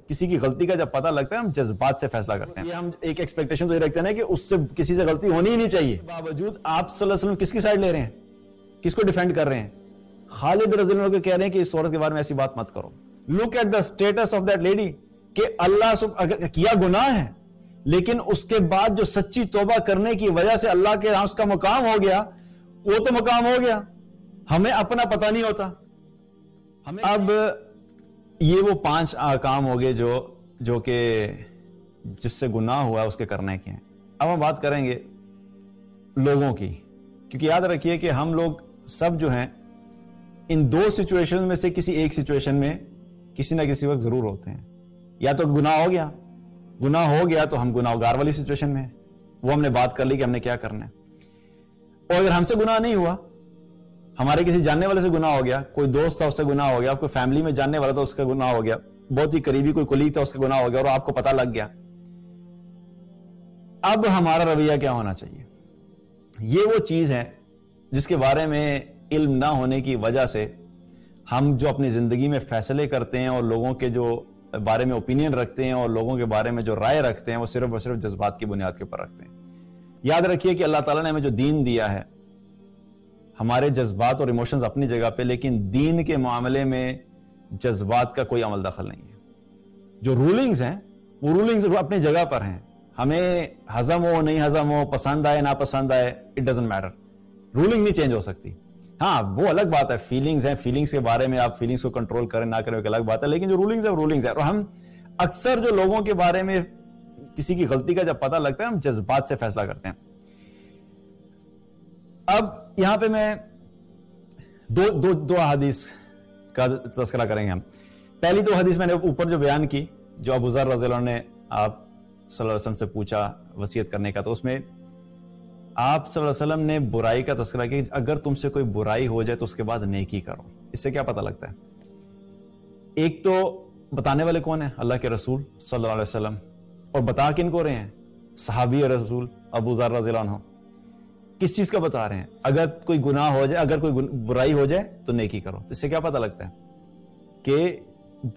کسی کی غلطی کا جب پتہ لگتا ہے ہم جذبات سے فیصلہ کرتے ہیں. یہ ہم ایک ایکسپیکٹیشن تو یہ رکھتے ہیں کہ اس سے کسی سے غلطی ہونی ہی نہیں چاہیے. باوجود آپ صلی اللہ علیہ وسلم کس کی سائڈ لے رہے ہیں, کس کو ڈیفینڈ کر رہے ہیں؟ خالد رضی اللہ عنہ کو کہہ رہے ہیں کہ اس عورت کے بارے میں ایسی بات مت کرو. Look at the status of that lady کہ اللہ اگر کیا گناہ ہے لیکن اس کے بعد جو سچی توبہ کرنے کی وجہ سے اللہ کے ہاں اس کا مقام ہو گیا, وہ تو مقام ہو گیا, ہمیں اپنا پتہ نہیں ہوتا. اب یہ وہ 5 کام ہو گئے جو کہ جس سے گناہ ہوا ہے اس کے کرنے کے ہیں. اب ہم بات کریں گے لوگوں کی, کیونکہ یاد رکھیے کہ ہم لوگ سب جو ہیں ان 2 سچویشن میں سے کسی ایک سچویشن میں کسی نہ کسی وقت ضرور ہوتے ہیں. یا تو گناہ ہو گیا تو ہم گناہ گار والی سچویشن میں ہیں, وہ ہم نے بات کر لی کہ ہم نے کیا کرنا ہے. اور اگر ہم سے گناہ نہیں ہوا, ہمارے کسی جاننے والے سے گناہ ہو گیا, کوئی دوست تھا اس سے گناہ ہو گیا, کوئی فیملی میں جاننے والا تھا اس کا گناہ ہو گیا, بہت ہی قریبی کوئی کولیگ تھا اس کا گناہ ہو گیا اور آپ کو پتہ لگ گیا, اب ہمارا رویہ کیا ہونا چاہیے؟ یہ وہ چیز ہے جس کے بارے میں علم نہ ہونے کی وجہ سے ہم جو اپنی زندگی میں فیصلے کرتے ہیں اور لوگوں کے جو بارے میں اوپینین رکھتے ہیں اور لوگوں کے بارے میں جو رائے رکھتے ہیں وہ صرف اور صرف جذبات کی بنیاد کے اوپر رکھتے ہیں. یاد رکھیے کہ اللہ تعالیٰ نے ہمیں جو دین دیا ہے, ہمارے جذبات اور ایموشنز اپنی جگہ پہ, لیکن دین کے معاملے میں جذبات کا کوئی عمل دخل نہیں ہے. جو رولنگز ہیں وہ رولنگز اپنی جگہ پر ہیں, ہمیں ہضم ہو نہیں ہضم ہو, پسند آئے نہ پسند آئے, اٹ ڈزنٹ میٹر, رولنگ نہیں چینج ہو سکتی. ہاں وہ الگ بات ہے, فیلنگز ہیں, فیلنگز کے بارے میں آپ فیلنگز کو کنٹرول کریں نہ کریں ایک الگ بات ہے, لیکن جو رولنگز ہے وہ رولنگز ہے. اور ہم اکثر جو لوگوں کے بارے میں کسی کی غلطی کا جب پتہ لگتا ہے ہم جذبات سے فیصلہ کرتے ہیں. اب یہاں پہ میں دو حدیث کا تذکرہ کریں گے ہم. پہلی 2 حدیث میں نے اوپر جو بیان کی, جو ابو ذر رضی اللہ عنہ نے آپ صلی اللہ علیہ وسلم سے پوچھا وصیت کرنے کا, تو اس میں آپ صلی اللہ علیہ وسلم نے برائی کا تذکرہ کیا کہ اگر تم سے کوئی برائی ہو جائے تو اس کے بعد نیکی کرو. اس سے کیا پتہ لگتا ہے؟ ایک تو بتانے والے کون ہیں؟ اللہ کے رسول صلی اللہ علیہ وسلم. اور بتا کن کو رہے ہیں؟ صحابی رسول ابو ذر رضی اللہ عنہ. کس چیز کا بتا رہے ہیں؟ اگر کوئی گناہ ہو جائے, اگر کوئی برائی ہو جائے تو نیکی کرو. تو اس سے کیا پتہ لگتا ہے کہ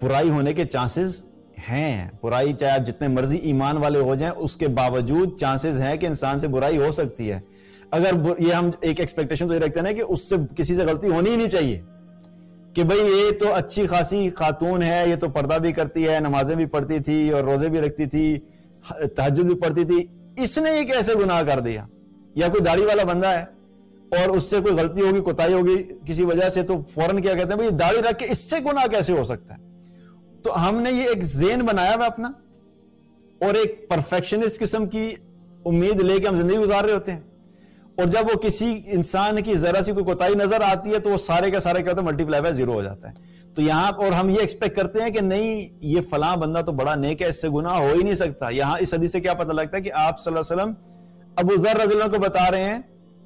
برائی ہونے کے چانسز ہیں. برائی چاہے آپ جتنے مرضی ایمان والے ہو جائیں, اس کے باوجود چانسز ہیں کہ انسان سے برائی ہو سکتی ہے. اگر یہ ہم ایک ایکسپیکٹیشن تو یہ رکھتے ہیں کہ اس سے کسی سے غلطی ہونی ہی نہیں چاہیے, کہ بھئی یہ تو اچھی خاصی خاتون ہے, یہ تو پردہ بھی کرتی ہے, نمازیں بھی پڑھتی تھی اور روزے بھی رکھتی تھی, تہجد بھی پڑھتی تھی, اس نے یہ کیسے گناہ کر دیا؟ یا کوئی داڑھی والا بندہ ہے اور اس سے کوئی غلطی ہوگی, کوتاہی ہوگی کسی وجہ سے, تو فوراً کیا کہتے ہیں بھئی داڑھی رکھ کے اس سے گناہ کیسے ہو سکتا ہے؟ تو ہم نے یہ ایک ذہن بنایا ہوا اپنا اور ایک پرفیکشنسٹ قسم کی امید لے کے ہم زندگی گزار رہے ہوتے ہیں, اور جب وہ کسی انسان کی ذرا سی کوئی کوتاہی نظر آتی ہے تو وہ سارے کا سارے کیا ہوتا ہے, ملٹی پلائی بائی 0 ہو جاتا ہے. تو یہاں اور ہم یہ ایکسپیکٹ کرتے ہیں کہ نہیں یہ فلاں بندہ تو بڑا نیک ہے, اس سے گناہ ہو ہی نہیں سکتا. یہاں اس حدیث سے کیا پتہ لگتا ہے کہ آپ صلی اللہ علیہ وسلم ابو ذر رضی اللہ عنہ کو بتا رہے ہیں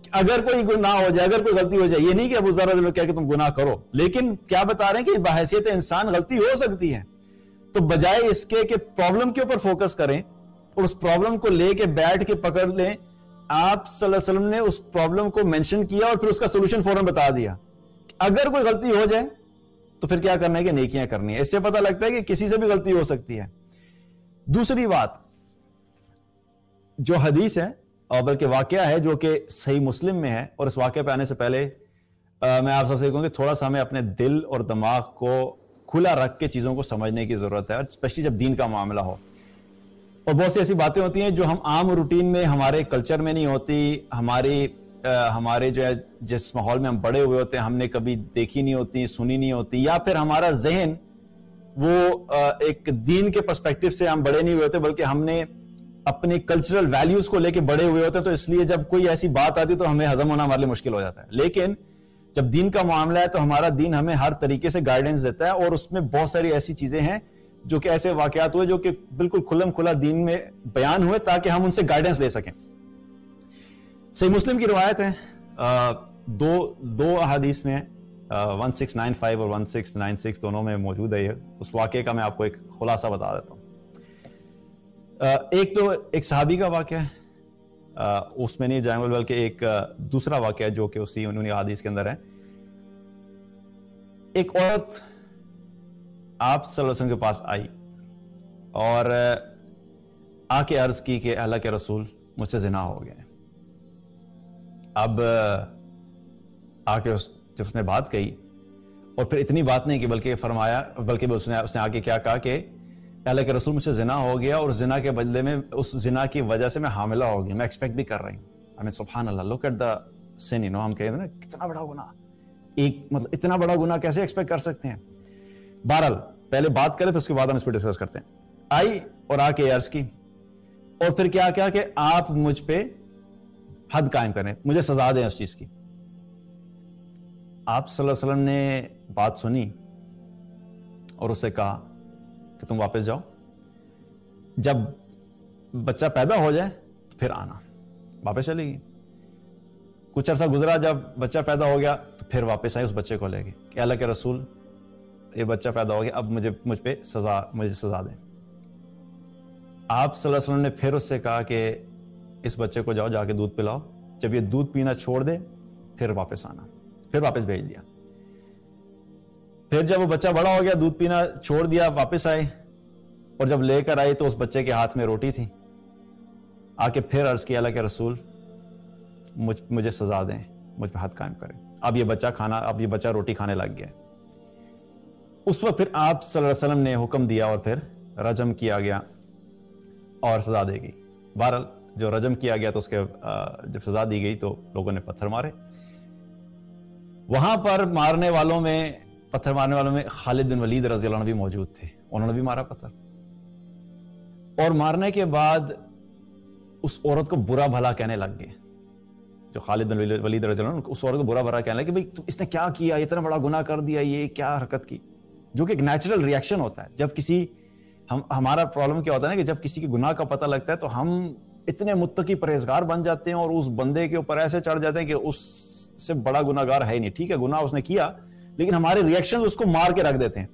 کہ اگر کوئی گناہ ہو جائے, اگر کوئی غلطی ہو جائے, یہ نہیں کہ ابو ذر رضی اللہ عنہ کہہ کہ تم گناہ کرو, لیکن کیا بتا رہے ہیں کہ بحیثیت انسان غلطی ہو سکتی ہے. تو بجائے اس کے کہ پرابلم کے اوپر فوکس کریں اور اس پرابلم کو لے کے بیٹھ کے پکڑ لیں, آپ صلی اللہ علیہ وسلم نے اس پرابلم کو منشن کیا اور پھر اس کا سولوشن فوراً بتا دیا. اگر کوئی غلطی ہو جائے تو پھر کیا کرنا ہے کہ نیکیاں کرنی ہے. اس سے پتہ لگتا ہے کہ کسی سے بھی غلطی ہو سکتی ہے. دوسری بات جو حدیث ہے اور بلکہ واقعہ ہے جو کہ صحیح مسلم میں ہے, اور اس واقعے پہ آنے سے پہلے میں آپ سب سے کہوں کہ تھوڑا سا ہمیں اپنے دل اور دماغ کو کھلا رکھ کے چیزوں کو سمجھنے کی ضرورت ہے, اسپیشلی جب دین کا معاملہ ہو. اور بہت سی ایسی باتیں ہوتی ہیں جو ہم عام روٹین میں ہمارے کلچر میں نہیں ہوتی, ہمارے جو ہے جس ماحول میں ہم بڑے ہوئے ہوتے ہیں ہم نے کبھی دیکھی نہیں ہوتی, سنی نہیں ہوتی, یا پھر ہمارا ذہن وہ ایک دین کے پرسپیکٹو سے ہم بڑے نہیں ہوئے ہوتے بلکہ ہم نے اپنے کلچرل ویلیوز کو لے کے بڑے ہوئے ہوتے ہیں, تو اس لیے جب کوئی ایسی بات آتی ہے تو ہمیں ہضم ہونا ہمارے لیے مشکل ہو جاتا ہے. لیکن جب دین کا معاملہ ہے تو ہمارا دین ہمیں ہر طریقے سے گائیڈنس دیتا ہے, اور اس میں بہت ساری ایسی چیزیں ہیں جو کہ ایسے واقعات ہوئے جو کہ بالکل کھلم کھلا دین میں بیان ہوئے تاکہ ہم ان سے گائیڈنس لے سکیں. صحیح مسلم کی روایت ہے, دو احادیث میں 1695 اور 1696 دونوں میں موجود ہے. اس واقعے کا میں آپ کو ایک خلاصہ بتا دیتا ہوں. ایک تو ایک صحابی کا واقعہ ہے, اس میں نہیں جائیں گے, بلکہ ایک دوسرا واقعہ جو کہ اسی انہی حدیث کے اندر ہے. ایک عورت آپ صلی اللہ علیہ وسلم کے پاس آئی اور آ کے عرض کی کہ اللہ کے رسول مجھ سے زنا ہو گیا. اب آ کے جب اس نے بات کہی اور پھر اتنی بات نہیں کی بلکہ فرمایا، بلکہ اس نے آ کے کیا کہا کہ اللہ کے رسول مجھ سے زنا ہو گیا اور زنا کے بدلے میں اس زنا کی وجہ سے میں حاملہ ہو گیا، میں ایکسپیکٹ بھی کر رہی ہوں. ہمیں سبحان اللہ، لک ایٹ دا سن، ہم کہتے ہیں نا کتنا بڑا گناہ، مطلب اتنا بڑا گناہ کیسے ایکسپیکٹ کر سکتے ہیں. بہرحال پہلے بات کریں پھر اس کے بعد ہم اس پہ ڈسکس کرتے ہیں. آئی اور آ کے عرض کی اور پھر کیا کہ آپ مجھ پہ حد قائم کریں، مجھے سزا دیں اس چیز کی. آپ صلی اللہ علیہ وسلم نے بات سنی اور اس سے کہا کہ تم واپس جاؤ، جب بچہ پیدا ہو جائے تو پھر آنا. واپس چلے گی. کچھ عرصہ گزرا، جب بچہ پیدا ہو گیا تو پھر واپس آئی اس بچے کو لے کے کہ اللہ کے رسول یہ بچہ پیدا ہو گیا، اب مجھ پہ سزا دیں. آپ صلی اللہ علیہ وسلم نے پھر اس سے کہا کہ اس بچے کو جاؤ جا کے دودھ پلاؤ، جب یہ دودھ پینا چھوڑ دے پھر واپس آنا. پھر واپس بھیج دیا. پھر جب وہ بچہ بڑا ہو گیا، دودھ پینا چھوڑ دیا، واپس آئے اور جب لے کر آئی تو اس بچے کے ہاتھ میں روٹی تھی. آ کے پھر عرض کیا اللہ کے رسول مجھے سزا دیں، مجھ پہ حد قائم کریں. اب یہ بچہ روٹی کھانے لگ گیا. اس وقت پھر آپ صلی اللہ علیہ وسلم نے حکم دیا اور پھر رجم کیا گیا اور سزا دی گئی. بہرحال جو رجم کیا گیا تو اس کے جب سزا دی گئی تو لوگوں نے پتھر مارے. وہاں پر پتھر مارنے والوں میں خالد بن ولید رضی اللہ عنہ بھی موجود تھے. انہوں نے بھی مارا پتھر، اور مارنے کے بعد اس عورت کو برا بھلا کہنے لگ گئے. جو خالد بن ولید رضی اللہ عنہ اس عورت کو برا بھلا کہنے لگے کہ بھئی اس نے کیا کیا، اتنا بڑا گناہ کر دیا، یہ کیا حرکت کی. جو کہ ایک نیچرل ریئیکشن ہوتا ہے جب ہمارا پرابلم کیا ہوتا ہے نا کہ جب کسی کے گناہ کا پتہ لگتا ہے تو ہم اتنے متقی پرہیزگار بن جاتے ہیں اور اس بندے کے اوپر ایسے چڑھ جاتے ہیں کہ اس سے بڑا گناہگار ہے ہی نہیں. ٹھیک ہے گناہ اس نے کیا لیکن ہمارے ریئیکشن اس کو مار کے رکھ دیتے ہیں.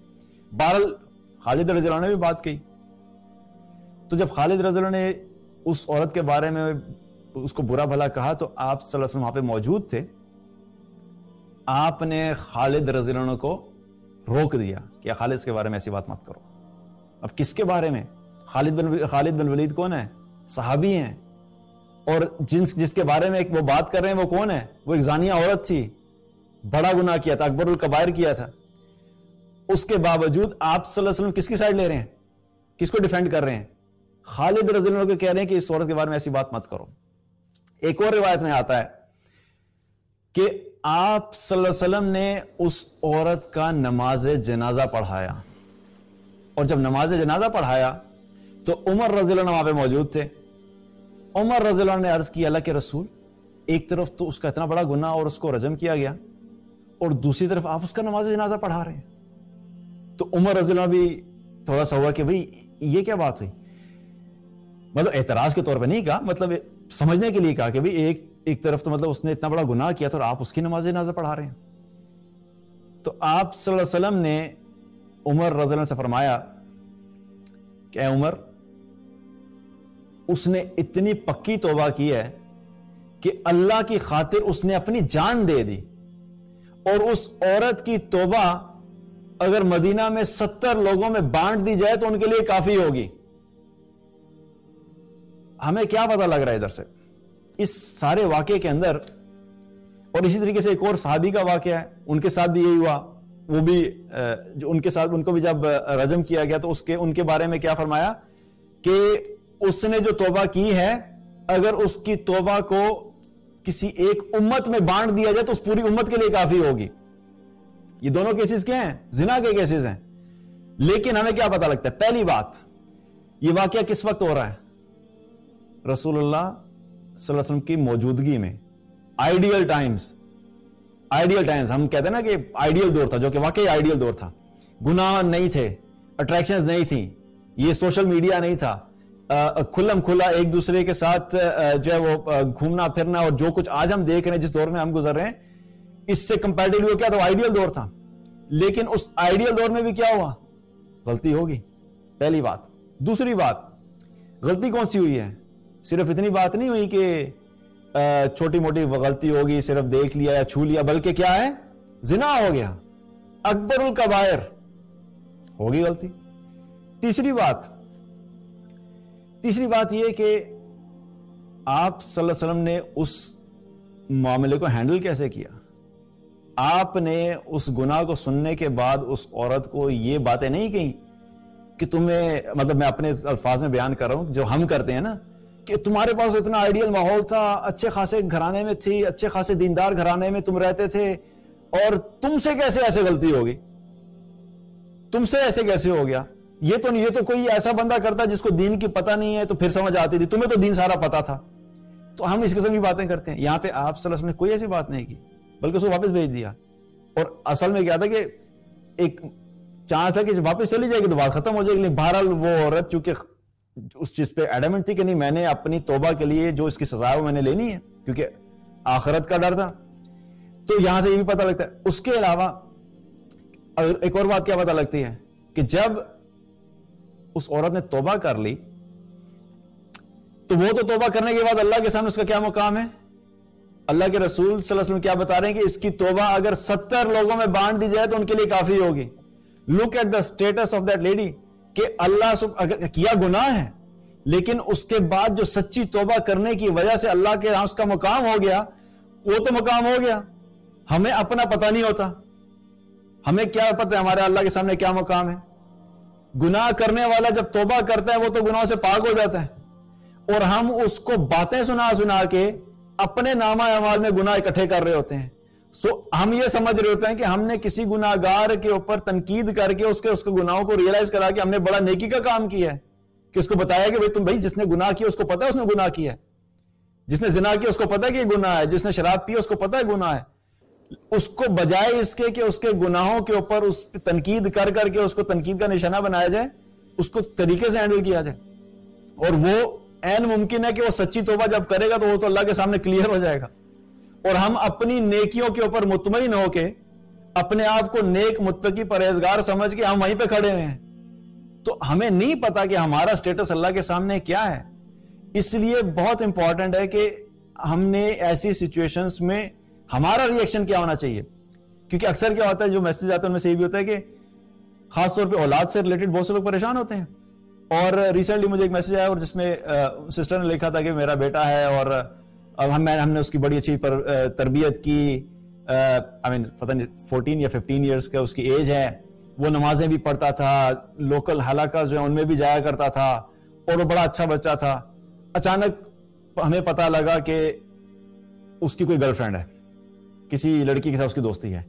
بہرحال خالد رضی اللہ عنہ نے بھی بات کہی. تو جب خالد رضی اللہ عنہ نے اس عورت کے بارے میں اس کو برا بھلا کہا تو آپ صلی اللہ علیہ وسلم وہاں پہ موجود تھے. آپ نے خالد رضی اللہ عنہ کو روک دیا کہ خالد اس کے بارے میں ایسی بات مت کرو. اب کس کے بارے میں؟ خالد بن ولید کون ہے؟ صحابی ہیں. اور جس کے بارے میں وہ بات کر رہے ہیں وہ کون ہے؟ وہ ایک زانیہ عورت تھی، بڑا گناہ کیا تھا، اکبر الکبائر کیا تھا. اس کے باوجود آپ صلی اللہ علیہ وسلم کس کی سائڈ لے رہے ہیں؟ کس کو ڈیفینڈ کر رہے ہیں؟ خالد رضی اللہ عنہ کو کہہ رہے ہیں کہ اس عورت کے بارے میں ایسی بات مت کرو. ایک اور روایت میں آتا ہے کہ آپ صلی اللہ علیہ وسلم نے اس عورت کا نماز جنازہ پڑھایا، اور جب نماز جنازہ پڑھایا تو عمر رضی اللہ عنہ وہاں پہ موجود تھے. عمر رضی اللہ عنہ نے عرض کی اللہ کے رسول ایک طرف تو اس کا اتنا بڑا گناہ اور اس کو رجم کیا گیا اور دوسری طرف آپ اس کا نماز جنازہ پڑھا رہے ہیں. تو عمر رضی اللہ عنہ بھی تھوڑا سا ہوا کہ بھئی یہ کیا بات ہوئی. مطلب اعتراض کے طور پہ نہیں کہا، مطلب سمجھنے کے لیے کہا کہ بھئی ایک طرف تو مطلب اس نے اتنا بڑا گناہ کیا تھا اور آپ اس کی نماز جنازہ پڑھا رہے ہیں. تو آپ صلی اللہ علیہ وسلم نے عمر رضی اللہ عنہ سے فرمایا کہ اے عمر، اس نے اتنی پکی توبہ کی ہے کہ اللہ کی خاطر اس نے اپنی جان دے دی، اور اس عورت کی توبہ اگر مدینہ میں 70 لوگوں میں بانٹ دی جائے تو ان کے لیے کافی ہوگی. ہمیں کیا پتہ لگ رہا ہے ادھر سے اس سارے واقعے کے اندر؟ اور اسی طریقے سے ایک اور صحابی کا واقعہ ہے، ان کے ساتھ بھی یہی ہوا. وہ بھی جو ان کو بھی جب رجم کیا گیا تو ان کے بارے میں کیا فرمایا کہ اس نے جو توبہ کی ہے اگر اس کی توبہ کو کسی ایک امت میں بانٹ دیا جائے تو اس پوری امت کے لیے کافی ہوگی. یہ دونوں کیسز کیا ہیں؟ زنا کے کیسز ہیں. لیکن ہمیں کیا پتہ لگتا ہے؟ پہلی بات، یہ واقعہ کس وقت ہو رہا ہے؟ رسول اللہ صلی اللہ علیہ وسلم کی موجودگی میں. آئیڈیل ٹائمز ہم کہتے ہیں نا کہ آئیڈیل دور تھا، جو کہ واقعی آئیڈیل دور تھا. گناہ نہیں تھے، اٹریکشنز نہیں تھیں، یہ سوشل میڈیا نہیں تھا، کھلم کھلا ایک دوسرے کے ساتھ جو ہے وہ گھومنا پھرنا، اور جو کچھ آج ہم دیکھ رہے ہیں جس دور میں ہم گزر رہے ہیں اس سے کمپیریٹیولی وہ کیا تھا؟ آئیڈیل دور تھا. لیکن اس آئیڈیل دور میں بھی کیا ہوا؟ غلطی ہوگی. پہلی بات. دوسری بات، غلطی کون سی ہوئی ہے؟ صرف اتنی بات نہیں ہوئی کہ چھوٹی موٹی غلطی ہوگی، صرف دیکھ لیا یا چھو لیا، بلکہ کیا ہے؟ زنا ہو گیا، اکبر الکبائر ہوگی غلطی. تیسری بات، تیسری بات یہ کہ آپ صلی اللہ علیہ وسلم نے اس معاملے کو ہینڈل کیسے کیا. آپ نے اس گناہ کو سننے کے بعد اس عورت کو یہ باتیں نہیں کہیں کہ تمہیں, مطلب میں اپنے الفاظ میں بیان کر رہا ہوں جو ہم کرتے ہیں نا, کہ تمہارے پاس اتنا آئیڈیل ماحول تھا, اچھے خاصے گھرانے میں تھی, اچھے خاصے دیندار گھرانے میں تم رہتے تھے, اور تم سے کیسے ایسے غلطی ہوگی, تم سے ایسے کیسے ہو گیا. یہ تو کوئی ایسا بندہ کرتا جس کو دین کی پتہ نہیں ہے تو پھر سمجھ آتی تھی, تمہیں تو دین سارا پتا تھا. تو ہم اس قسم کی باتیں کرتے ہیں. یہاں پہ آپ صلی اللہ علیہ وسلم نے کوئی ایسی بات نہیں کی, بلکہ اس کو واپس بھیج دیا. اور اصل میں کیا تھا کہ ایک چانس تھا کہ جب واپس چلی جائے گی تو بات ختم ہو جائے گی. بہرحال وہ عورت چونکہ اس چیز پہ ایڈمنٹ تھی کہ نہیں, میں نے اپنی توبہ کے لیے جو اس کی سزا ہے وہ میں نے لینی ہے, کیونکہ آخرت کا ڈر تھا. تو یہاں سے یہ بھی پتہ لگتا ہے. اس کے علاوہ ایک اور بات کیا پتہ لگتی ہے کہ جب اس عورت نے توبہ کر لی تو وہ تو توبہ کرنے کے بعد اللہ کے سامنے اس کا کیا مقام ہے. اللہ کے رسول صلی اللہ علیہ وسلم کیا بتا رہے ہیں کہ اس کی توبہ اگر 70 لوگوں میں بانٹ دی جائے تو ان کے لیے کافی ہوگی. Look at the status of that lady, کہ اللہ کیا گناہ ہے لیکن اس کے بعد جو سچی توبہ کرنے کی وجہ سے اللہ کے یہاں اس کا مقام ہو گیا, وہ تو مقام ہو گیا. ہمیں اپنا پتہ نہیں ہوتا, ہمیں کیا پتہ ہے ہمارے اللہ کے سامنے کیا مقام ہے. گناہ کرنے والا جب توبہ کرتا ہے وہ تو گناہوں سے پاک ہو جاتا ہے, اور ہم اس کو باتیں سنا کے اپنے نامہ اعمال میں گناہ اکٹھے کر رہے ہوتے ہیں. ہم یہ سمجھ رہے ہوتے ہیں کہ ہم نے کسی گناہگار کے اوپر تنقید کر کے اس کے گناہوں کو ریئلائز کرا کہ ہم نے بڑا نیکی کا کام کیا ہے, کہ اس کو بتایا کہ تم بھائی جس نے گناہ کیا اس کو پتا ہے اس نے گناہ کیا ہے, جس نے زنا کیا اس کو پتا ہے کہ یہ گناہ ہے, جس نے شراب پیا اس کو پتا ہے گناہ ہے. اس کو بجائے اس کے کہ اس کے گناہوں کے اوپر اس پہ تنقید کر کے اس کو تنقید کا نشانہ بنایا جائے, اس کو طریقے سے ہینڈل کیا جائے. اور وہ عین ممکن ہے کہ وہ سچی توبہ جب کرے گا تو وہ تو اللہ کے سامنے کلیئر ہو جائے گا. اور ہم اپنی نیکیوں کے اوپر مطمئن ہو کے اپنے آپ کو نیک متقی پرہیزگار سمجھ کے ہم وہیں پہ کھڑے ہوئے ہیں, تو ہمیں نہیں پتا کہ ہمارا سٹیٹس اللہ کے سامنے کیا ہے. اس لیے بہت امپورٹنٹ ہے کہ ہم نے ایسی سچویشنز میں ہمارا ری ایکشن کیا ہونا چاہیے. کیونکہ اکثر کیا ہوتا ہے, جو میسج آتا ہے ان میں سے یہ بھی ہوتا ہے کہ خاص طور پہ اولاد سے ریلیٹڈ بہت سے لوگ پریشان ہوتے ہیں. اور ریسنٹلی مجھے ایک میسج آیا اور جس میں سسٹر نے لکھا تھا کہ میرا بیٹا ہے اور ہم نے اس کی بڑی اچھی تربیت کی, پتہ نہیں 14 یا 15 ایئرس کا اس کی ایج ہے, وہ نمازیں بھی پڑھتا تھا, لوکل حلقہ جو ہے ان میں بھی جایا کرتا تھا, اور وہ بڑا اچھا بچہ تھا. اچانک ہمیں پتہ لگا کہ اس کی کوئی گرل فرینڈ ہے, کسی لڑکی کے ساتھ اس کی دوستی ہے,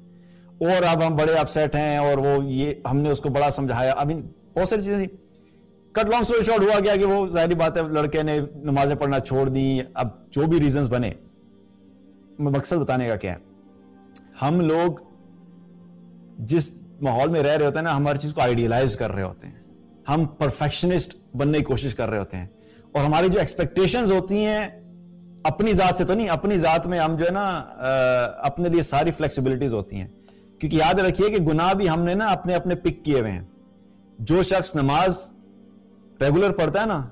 اور اب ہم بڑے اپسیٹ ہیں. اور وہ یہ ہم نے اس کو بڑا سمجھایا, بہت ساری چیزیں تھیں. کٹ لانگ سٹوری شارٹ ہوا گیا کہ وہ ظاہری بات ہے لڑکے نے نمازیں پڑھنا چھوڑ دی. اب جو بھی ریزنز بنے, مقصد بتانے کا کیا ہے, ہم لوگ جس ماحول میں رہ رہے ہوتے ہیں نا, ہم ہر چیز کو آئیڈیلائز کر رہے ہوتے ہیں, ہم پرفیکشنسٹ بننے کی کوشش کر رہے ہوتے ہیں, اور ہماری جو ایکسپیکٹیشنز ہوتی ہیں اپنی ذات سے تو نہیں, اپنی ذات میں ہم جو ہے نا اپنے لیے ساری فلیکسیبلٹیز ہوتی ہیں. کیونکہ یاد رکھیے کہ گناہ بھی ہم نے نا اپنے پک کیے ہوئے ہیں. جو شخص نماز ریگولر پڑھتا ہے نا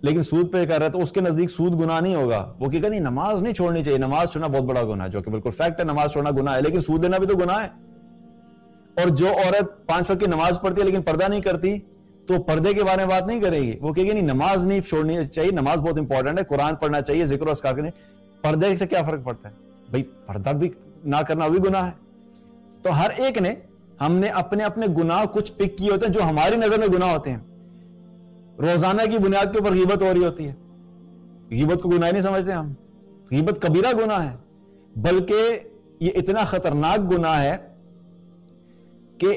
لیکن سود پہ کر رہا ہے تو اس کے نزدیک سود گناہ نہیں ہوگا. وہ کہے گا نہیں نماز نہیں چھوڑنی چاہیے, نماز چھوڑنا بہت بڑا گناہ ہے, جو کہ بالکل فیکٹ ہے, نماز چھوڑنا گناہ ہے, لیکن سود لینا بھی تو گناہ ہے. اور جو عورت 5 وقت کی نماز پڑھتی ہے لیکن پردہ نہیں کرتی تو پردے کے بارے میں بات نہیں کرے گی. وہ کہے گی نہیں نماز نہیں چھوڑنی چاہیے, نماز بہت انپورٹنٹ ہے, قرآن پڑھنا چاہیے, ذکر و اذکار کرنے. پردے سے کیا فرق پڑتا ہے بھائی, پردہ بھی نہ کرنا بھی گناہ ہے. تو ہر ایک نے ہم نے اپنے گناہ کچھ پک کیے ہوتے ہیں جو ہماری نظر میں گناہ ہوتے ہیں. روزانہ کی بنیاد کے اوپر غیبت ہو رہی ہوتی ہے, غیبت کو گناہ نہیں سمجھتے ہم. غیبت کبیرہ گناہ ہے, بلکہ یہ اتنا خطرناک گناہ ہے کہ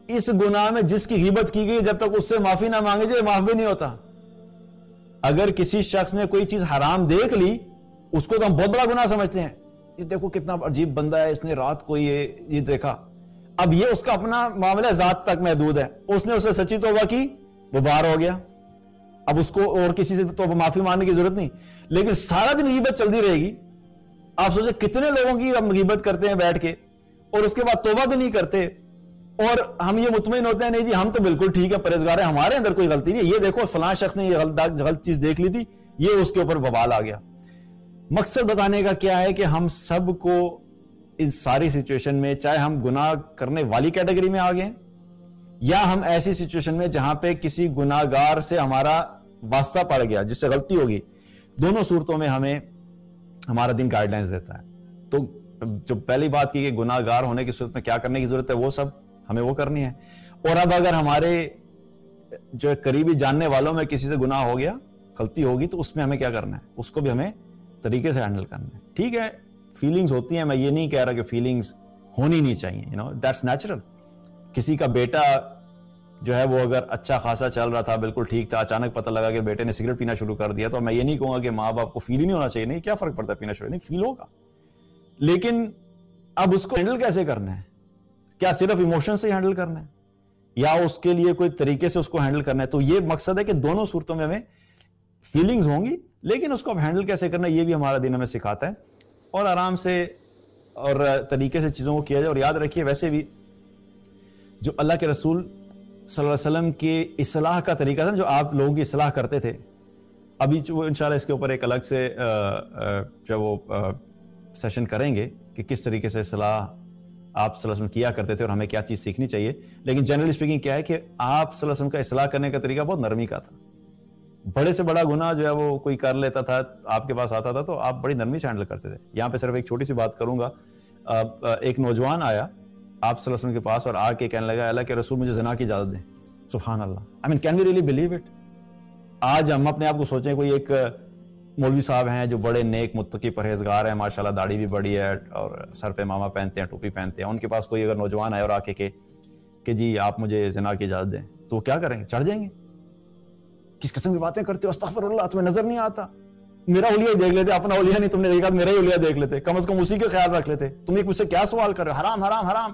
اس گناہ میں جس کی غیبت کی گئی جب تک اس سے معافی نہ مانگے جائے معاف بھی نہیں ہوتا. اگر کسی شخص نے کوئی چیز حرام دیکھ لی اس کو تو ہم بہت بڑا گناہ سمجھتے ہیں. یہ دیکھو کتنا عجیب بندہ ہے, اس نے رات کو یہ دیکھا. اب یہ اس کا اپنا معاملہ ذات تک محدود ہے, اس نے اسے سچی توبہ کی, وہ باہر ہو گیا. اب اس کو اور کسی سے تو معافی مانگنے کی ضرورت نہیں, لیکن سارا دن غیبت چلتی رہے گی. آپ سوچیں کتنے لوگوں کی ہم غیبت کرتے ہیں بیٹھ کے اور اس کے بعد توبہ بھی نہیں کرتے, اور ہم یہ مطمئن ہوتے ہیں نہیں جی ہم تو بالکل ٹھیک ہے, پرہیزگار ہیں, ہمارے اندر کوئی غلطی نہیں. یہ دیکھو فلاں شخص نے یہ غلط چیز دیکھ لی تھی, یہ اس کے اوپر وبال آ گیا. مقصد بتانے کا کیا ہے کہ ہم سب کو ان ساری سچویشن میں, چاہے ہم گناہ کرنے والی کیٹیگری میں آ گئے یا ہم ایسی سچویشن میں جہاں پہ کسی گناہگار سے ہمارا واسطہ پڑ گیا، جس سے غلطی ہوگی، دونوں صورتوں میں ہمیں ہمارا دین گائیڈ لائنز دیتا ہے. تو جو پہلی بات کی کہ گناہ گار ہونے کی صورت میں کیا کرنے کی ضرورت ہے، وہ سب ہمیں وہ کرنی ہے. اور اب اگر ہمارے جو قریبی جاننے والوں میں کسی سے گناہ ہو گیا، غلطی ہوگی، تو اس میں ہمیں کیا کرنا ہے، اس کو بھی ہمیں طریقے سے ہینڈل کرنا ہے. ٹھیک ہے، فیلنگز ہوتی ہیں، میں یہ نہیں کہہ رہا کہ فیلنگز ہونی نہیں چاہیے، دیٹس نیچرل. کسی کا بیٹا جو ہے وہ اگر اچھا خاصا چل رہا تھا، بالکل ٹھیک تھا، اچانک پتہ لگا کہ بیٹے نے سگریٹ پینا شروع کر دیا، تو میں یہ نہیں کہوں گا کہ ماں باپ کو فیل ہی نہیں ہونا چاہیے. نہیں، کیا فرق پڑتا ہے پینا شروع، نہیں فیل ہوگا، لیکن اب اس کو ہینڈل کیسے کرنا ہے؟ کیا صرف ایموشن سے ہینڈل کرنا ہے یا اس کے لیے کوئی طریقے سے اس کو ہینڈل کرنا ہے؟ تو یہ مقصد ہے کہ دونوں صورتوں میں ہمیں فیلنگز ہوں گی، لیکن اس کو اب ہینڈل کیسے کرنا ہے یہ بھی ہمارا دین ہمیں سکھاتا ہے. اور آرام سے اور طریقے سے چیزوں کو کیا جائے. اور یاد رکھیے، ویسے بھی جو اللہ کے رسول صلی اللہ علیہ وسلم کی اصلاح کا طریقہ تھا، جو آپ لوگوں کی اصلاح کرتے تھے، ابھی وہ انشاءاللہ اس کے اوپر ایک الگ سے جو وہ سیشن کریں گے کہ کس طریقے سے اصلاح آپ صلی اللہ علیہ وسلم کیا کرتے تھے اور ہمیں کیا چیز سیکھنی چاہیے. لیکن جنرلی اسپیکنگ کیا ہے کہ آپ صلی اللہ علیہ وسلم کا اصلاح کرنے کا طریقہ بہت نرمی کا تھا. بڑے سے بڑا گناہ جو ہے وہ کوئی کر لیتا تھا، آپ کے پاس آتا تھا تو آپ بڑی نرمی سے ہینڈل کرتے تھے. یہاں پہ صرف ایک چھوٹی سی بات کروں گا. ایک نوجوان آیا آپ صلی اللہ علیہ وسلم کے پاس اور آ کے کہنے لگا، اللہ کے رسول مجھے زنا کی اجازت دیں. سبحان اللہ. I mean can we really believe it? آج ہم اپنے آپ کو سوچیں کوئی ایک مولوی صاحب ہیں جو بڑے نیک متقی پرہیزگار ہیں، ماشاءاللہ داڑھی بھی بڑی ہے اور سر پہ ماما پہنتے ہیں، ٹوپی پہنتے ہیں، ان کے پاس کوئی اگر نوجوان آئے اور آ کے کہ جی آپ مجھے زنا کی اجازت دیں، تو وہ کیا کریں گے؟ چڑھ جائیں گے. کس قسم کی باتیں کرتے ہو، استغفر اللہ، تمہیں نظر نہیں آتا؟ میرا اولیاء دیکھ لیتے، اپنا اولیاء نہیں تم نے دیکھا، میرا ہی اولیاء دیکھ لیتے، کم از کم اسی کا خیال رکھ لیتے. تم ایک مجھ سے کیا سوال کر رہے ہو؟ حرام حرام حرام.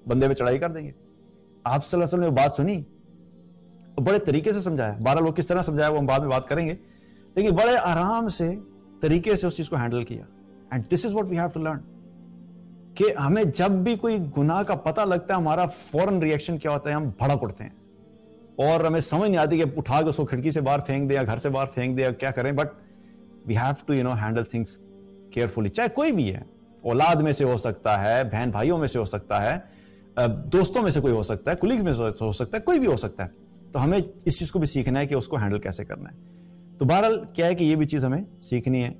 بندے پہ چڑھائی کر دیں گے. آپ صلی اللہ علیہ وسلم نے وہ بات سنی، بڑے طریقے سے سمجھایا. 12 لوگ کس طرح سمجھایا وہ ہم بعد میں بات کریں گے، لیکن بڑے آرام سے طریقے سے اس چیز کو ہینڈل کیا. And this is what we have to learn, کہ ہمیں جب بھی کوئی گناہ کا پتہ لگتا ہے ہمارا فوراً ریئیکشن کیا ہوتا ہے؟ ہم بھڑک اٹھتے ہیں اور ہمیں سمجھ نہیں آتی کہ اٹھا کے اس کو کھڑکی سے باہر پھینک دیا، گھر سے باہر پھینک دیا، کیا کریں. But we have to handle things carefully. چاہے کوئی بھی ہے، اولاد میں سے ہو سکتا ہے، بہن بھائیوں میں سے ہو سکتا ہے، دوستوں میں سے کوئی ہو سکتا ہے، کولیگ میں سے ہو سکتا ہے، کوئی بھی ہو سکتا ہے. تو ہمیں اس چیز کو بھی سیکھنا ہے کہ اس کو ہینڈل کیسے کرنا ہے. تو بہرحال کیا ہے کہ یہ بھی چیز ہمیں سیکھنی ہے.